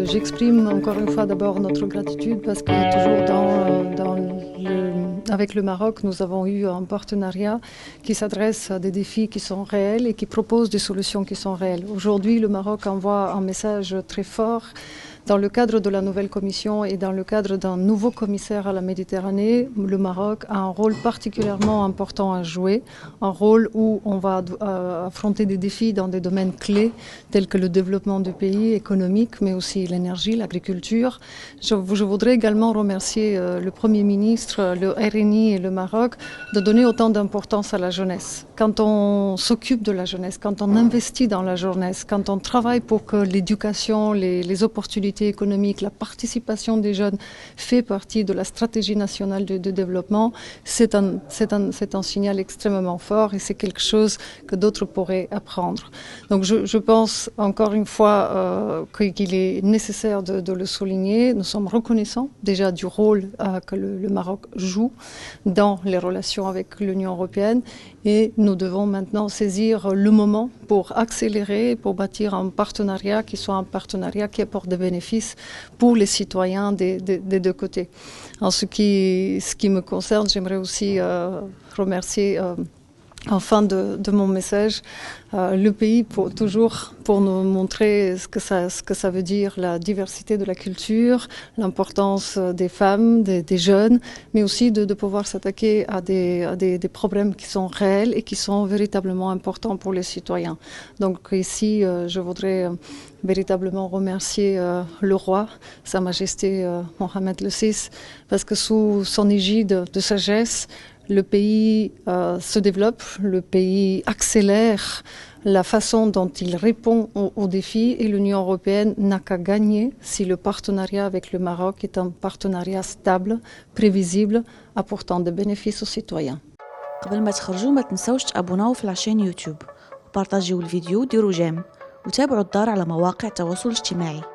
j'exprime encore une fois d'abord notre gratitude parce que toujours avec le Maroc, nous avons eu un partenariat qui s'adresse à des défis qui sont réels et qui propose des solutions qui sont réelles. Aujourd'hui, le Maroc envoie un message très fort dans le cadre de la nouvelle commission et dans le cadre d'un nouveau commissaire à la Méditerranée. Le Maroc a un rôle particulièrement important à jouer, un rôle où on va affronter des défis dans des domaines clés tels que le développement du pays économique, mais aussi l'énergie, l'agriculture. Je voudrais également remercier le Premier ministre, le RNI et le Maroc de donner autant d'importance à la jeunesse. Quand on s'occupe de la jeunesse, quand on investit dans la jeunesse, quand on travaille pour que l'éducation, les opportunités économiques, la participation des jeunes fait partie de la stratégie nationale de développement, c'est un signal extrêmement fort et c'est quelque chose que d'autres pourraient apprendre. Donc je pense encore une fois qu'il est nécessaire de le souligner. Nous sommes reconnaissants déjà du rôle que le Maroc joue dans les relations avec l'Union européenne et nous devons maintenant saisir le moment pour accélérer, pour bâtir un partenariat qui soit un partenariat qui apporte des bénéfices pour les citoyens des deux côtés. En ce qui me concerne, j'aimerais aussi remercier en fin de mon message, le pays pour nous montrer ce que ça veut dire la diversité de la culture, l'importance des femmes, des jeunes, mais aussi de pouvoir s'attaquer à des problèmes qui sont réels et qui sont véritablement importants pour les citoyens. Donc ici, je voudrais véritablement remercier le roi, Sa Majesté Mohamed VI, parce que sous son égide de sagesse, le pays se développe, le pays accélère la façon dont il répond aux défis et l'Union européenne n'a qu'à gagner si le partenariat avec le Maroc est un partenariat stable, prévisible, apportant des bénéfices aux citoyens. قبل ما تخرجوا ما تنسوش تابوناو في العشان يوتيوب وبارطاجيو الفيديو وديروا جيم وتابعوا الدار على مواقع التواصل الاجتماعي.